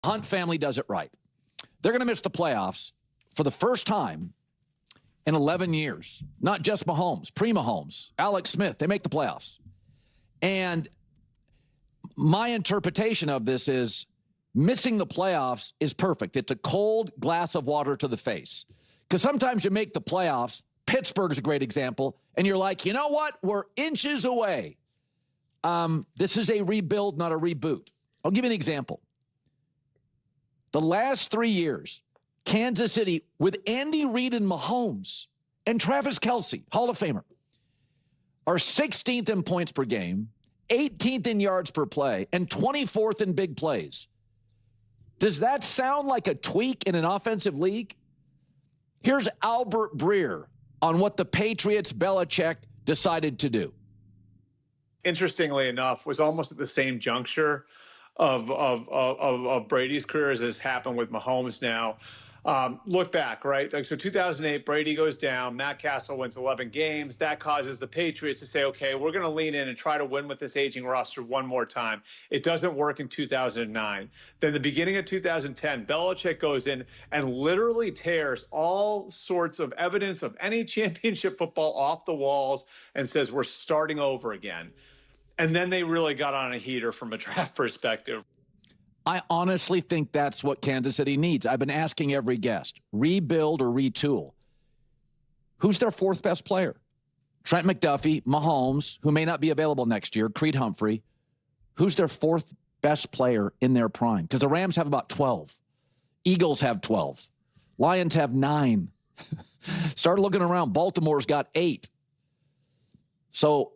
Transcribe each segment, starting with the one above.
Hunt family does it right. They're going to miss the playoffs for the first time in 11 years. Not just Mahomes, pre-Mahomes, Alex Smith, they make the playoffs. And my interpretation of this is missing the playoffs is perfect. It's a cold glass of water to the face. Because sometimes you make the playoffs, Pittsburgh's a great example, and you're like, you know what? We're inches away. This is a rebuild, not a reboot. I'll give you an example. The last 3 years, Kansas City, with Andy Reid and Mahomes and Travis Kelce, Hall of Famer, are 16th in points per game, 18th in yards per play, and 24th in big plays. Does that sound like a tweak in an offensive league? Here's Albert Breer on what the Patriots' Belichick decided to do. Interestingly enough, was almost at the same juncture of Brady's career as has happened with Mahomes now. Look back, right? Like, so 2008, Brady goes down. Matt Castle wins 11 games. That causes the Patriots to say, okay, we're going to lean in and try to win with this aging roster one more time. It doesn't work in 2009. Then the beginning of 2010, Belichick goes in and literally tears all sorts of evidence of any championship football off the walls and says, we're starting over again. And then they really got on a heater from a draft perspective. I honestly think that's what Kansas City needs. I've been asking every guest, rebuild or retool. Who's their fourth best player? Trent McDuffie, Mahomes, who may not be available next year, Creed Humphrey. Who's their fourth best player in their prime? Because the Rams have about 12. Eagles have 12. Lions have 9. Start looking around. Baltimore's got 8. So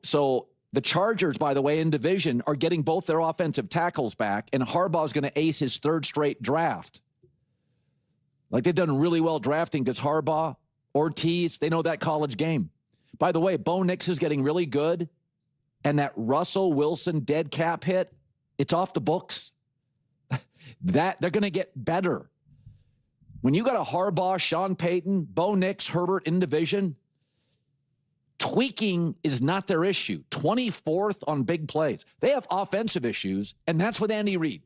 the Chargers, by the way, in division, are getting both their offensive tackles back, and Harbaugh's going to ace his 3rd straight draft. Like, they've done really well drafting because Harbaugh, Ortiz, they know that college game. By the way, Bo Nix is getting really good, and that Russell Wilson dead cap hit, it's off the books. That they're going to get better. When you got a Harbaugh, Sean Payton, Bo Nix, Herbert in division, tweaking is not their issue. 24th on big plays. They have offensive issues, and that's with Andy Reid.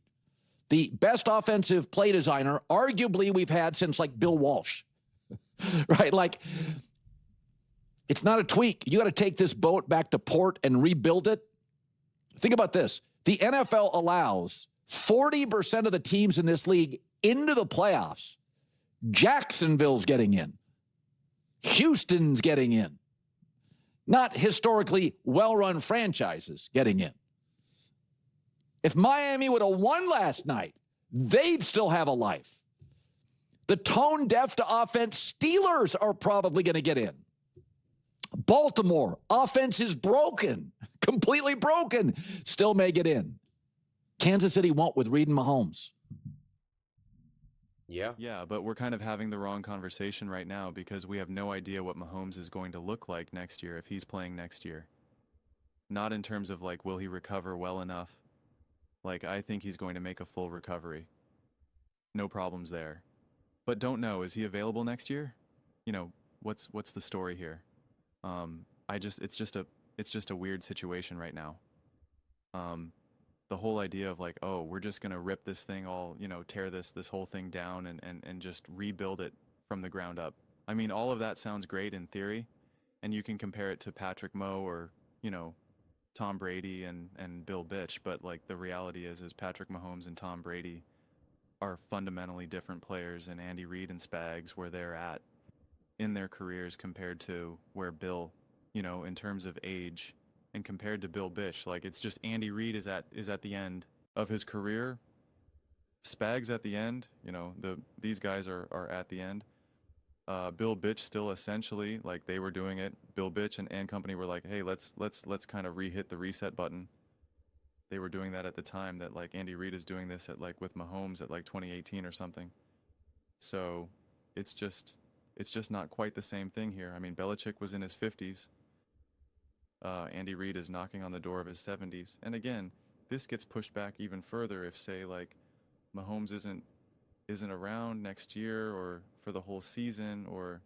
The best offensive play designer, arguably, we've had since, like, Bill Walsh. Right? Like, it's not a tweak. You got to take this boat back to port and rebuild it. Think about this. The NFL allows 40% of the teams in this league into the playoffs. Jacksonville's getting in. Houston's getting in. Not historically well-run franchises getting in. If Miami would have won last night, they'd still have a life. The tone-deaf to offense Steelers are probably going to get in. Baltimore, offense is broken, completely broken, still may get in. Kansas City won't with Reid and Mahomes. Yeah, but we're kind of having the wrong conversation right now because we have no idea what Mahomes is going to look like next year if he's playing next year. Not in terms of, like, will he recover well enough? Like, I think he's going to make a full recovery. No problems there. But don't know, is he available next year? You know, what's the story here? It's just a weird situation right now. The whole idea of, like, oh, we're just going to rip this thing all, tear this whole thing down and just rebuild it from the ground up. I mean, all of that sounds great in theory, and you can compare it to Patrick Moe or, Tom Brady and Bill Bitch, but, like, the reality is Patrick Mahomes and Tom Brady are fundamentally different players, and Andy Reid and Spags where they're at in their careers compared to where Bill, in terms of age, and compared to Bill Bish. Like, it's just Andy Reid is at the end of his career. Spags at the end, these guys are at the end. Bill Bitch still essentially, like, they were doing it. Bill Bitch and company were like, hey, let's kind of re-hit the reset button. They were doing that at the time that, like, Andy Reid is doing this at, like, with Mahomes at, like, 2018 or something. So it's just not quite the same thing here. I mean, Belichick was in his 50s. Andy Reid is knocking on the door of his 70s. And again, this gets pushed back even further if, say, like, Mahomes isn't around next year or for the whole season, or,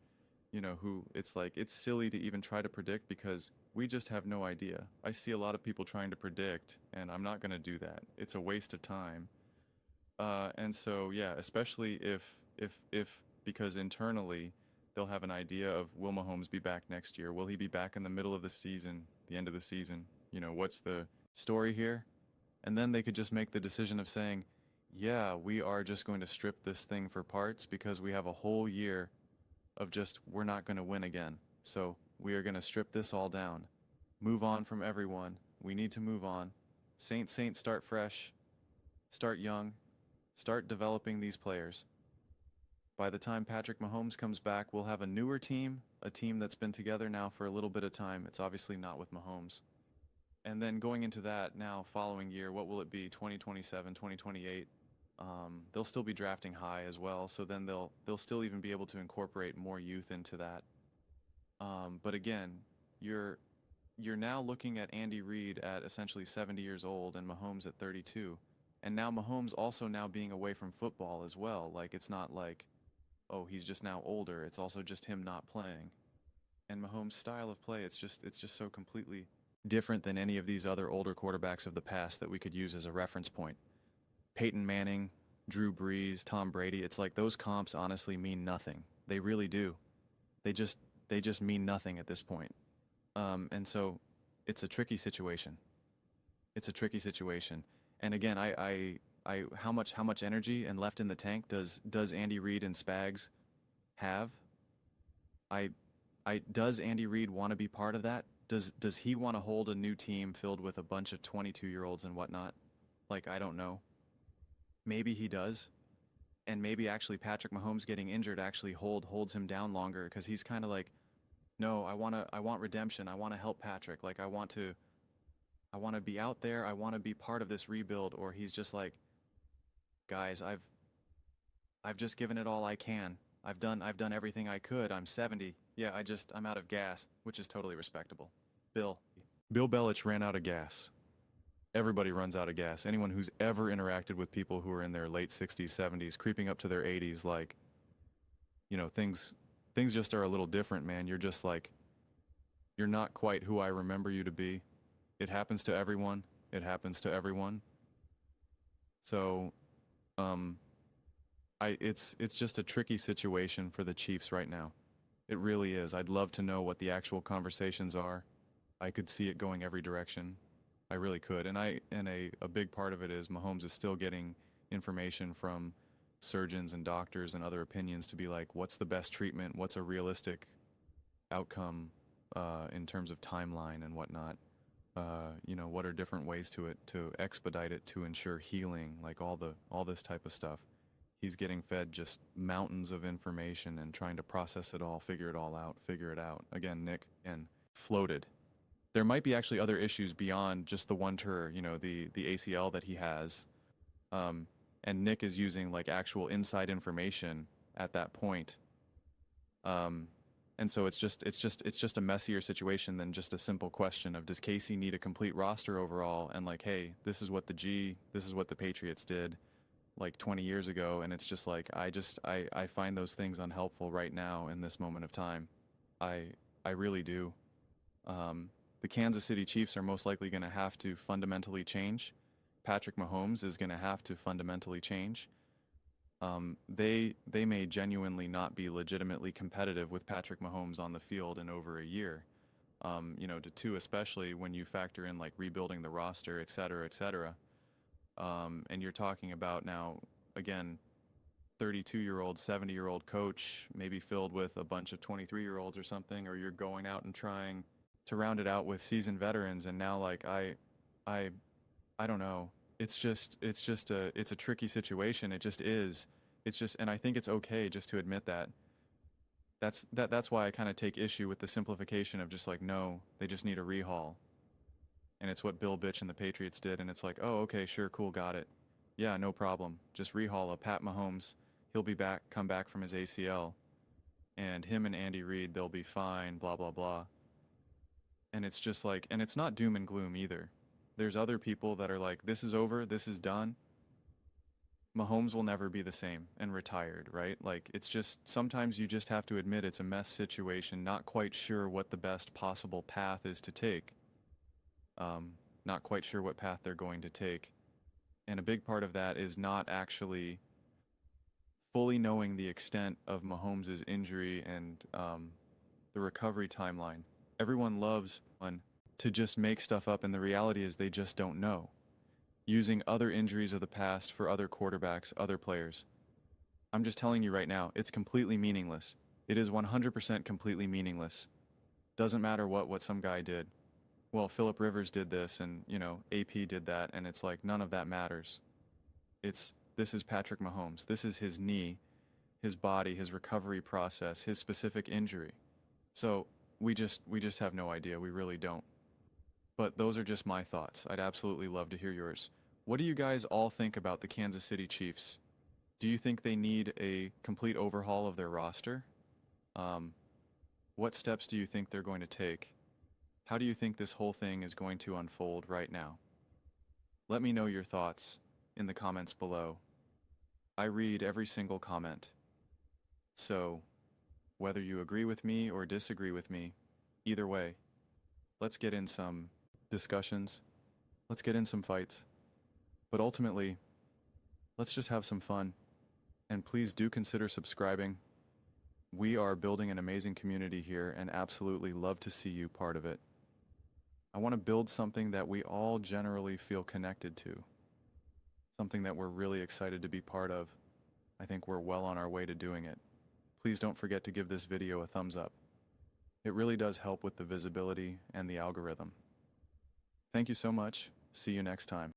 it's like, it's silly to even try to predict because we just have no idea. I see a lot of people trying to predict, and I'm not going to do that. It's a waste of time. And so, yeah, especially if because internally they'll have an idea of, will Mahomes be back next year? Will he be back in the middle of the season, the end of the season? You know, what's the story here? And then they could just make the decision of saying, yeah, we are just going to strip this thing for parts because we have a whole year of just, we're not going to win again. So we are going to strip this all down. Move on from everyone. We need to move on. Saint, start fresh, start young, start developing these players. By the time Patrick Mahomes comes back, we'll have a newer team, a team that's been together now for a little bit of time. It's obviously not with Mahomes. And then going into that now, following year, what will it be? 2027, 2028. They'll still be drafting high as well, so then they'll still even be able to incorporate more youth into that. But again, you're now looking at Andy Reid at essentially 70 years old and Mahomes at 32. And now Mahomes also now being away from football as well. Like, it's not like, oh, he's just now older. It's also just him not playing. And Mahomes' style of play, it's just so completely different than any of these other older quarterbacks of the past that we could use as a reference point. Peyton Manning, Drew Brees, Tom Brady, it's like those comps honestly mean nothing. They really do. They just mean nothing at this point. And so it's a tricky situation. It's a tricky situation. And again, how much energy and left in the tank does Andy Reid and Spags have? Does Andy Reid want to be part of that? Does he want to hold a new team filled with a bunch of 22-year-olds and whatnot? Like, I don't know. Maybe he does. And maybe actually Patrick Mahomes getting injured actually holds him down longer, because he's kind of like, no, I want redemption. I want to help Patrick. Like, I want to be out there. I want to be part of this rebuild. Or he's just like, guys, I've just given it all I can. I've done everything I could. I'm 70. Yeah, I'm out of gas, which is totally respectable. Bill Belichick ran out of gas. Everybody runs out of gas. Anyone who's ever interacted with people who are in their late 60s, 70s, creeping up to their 80s, like, you know, things just are a little different, man. You're just like, you're not quite who I remember you to be. It happens to everyone. It happens to everyone. So, it's just a tricky situation for the Chiefs right now. It really is. I'd love to know what the actual conversations are. I could see it going every direction. I really could. And a big part of it is Mahomes is still getting information from surgeons and doctors and other opinions to be like, what's the best treatment? What's a realistic outcome in terms of timeline and whatnot? You know, what are different ways to expedite it, to ensure healing, like all this type of stuff. He's getting fed just mountains of information and trying to process it all, figure it out. Again, Nick, and floated. There might be actually other issues beyond just the one tour, you know, the ACL that he has. And Nick is using like actual inside information at that point. And so it's just a messier situation than just a simple question of, does Casey need a complete roster overall? And like, hey, this is what the Patriots did like 20 years ago. And it's just like, I find those things unhelpful right now in this moment of time. I really do. The Kansas City Chiefs are most likely going to have to fundamentally change. Patrick Mahomes is going to have to fundamentally change. They may genuinely not be legitimately competitive with Patrick Mahomes on the field in over a year. You know, to especially when you factor in like rebuilding the roster, et cetera, et cetera. And you're talking about now, again, 32-year-old, 70-year-old coach, maybe filled with a bunch of 23-year-olds or something, or you're going out and trying to round it out with seasoned veterans. And now, like, I don't know. It's a tricky situation. It just is. It's just, and I think it's okay just to admit that. That's why I kind of take issue with the simplification of just like, no, they just need a rehaul. And it's what Bill Bitch and the Patriots did. And it's like, oh, okay, sure, cool, got it. Yeah, no problem. Just rehaul a Pat Mahomes. He'll be back, come back from his ACL. And him and Andy Reid, they'll be fine, blah, blah, blah. And it's just like, and it's not doom and gloom either. There's other people that are like, this is over, this is done. Mahomes will never be the same and retired, right? Like, it's just, sometimes you just have to admit it's a mess situation, not quite sure what the best possible path is to take. Not quite sure what path they're going to take. And a big part of that is not actually fully knowing the extent of Mahomes' injury and the recovery timeline. Everyone loves to just make stuff up, and the reality is they just don't know. Using other injuries of the past for other quarterbacks, other players. I'm just telling you right now, it's completely meaningless. It is 100% completely meaningless. Doesn't matter what some guy did. Well, Phillip Rivers did this, and, AP did that, and it's like none of that matters. This is Patrick Mahomes. This is his knee, his body, his recovery process, his specific injury. So we just have no idea. We really don't. But those are just my thoughts. I'd absolutely love to hear yours. What do you guys all think about the Kansas City Chiefs? Do you think they need a complete overhaul of their roster? What steps do you think they're going to take? How do you think this whole thing is going to unfold right now? Let me know your thoughts in the comments below. I read every single comment. So, whether you agree with me or disagree with me, either way, let's get in some discussions. Let's get in some fights. But ultimately, let's just have some fun. And please do consider subscribing. We are building an amazing community here and absolutely love to see you part of it. I want to build something that we all generally feel connected to. Something that we're really excited to be part of. I think we're well on our way to doing it. Please don't forget to give this video a thumbs up. It really does help with the visibility and the algorithm. Thank you so much. See you next time.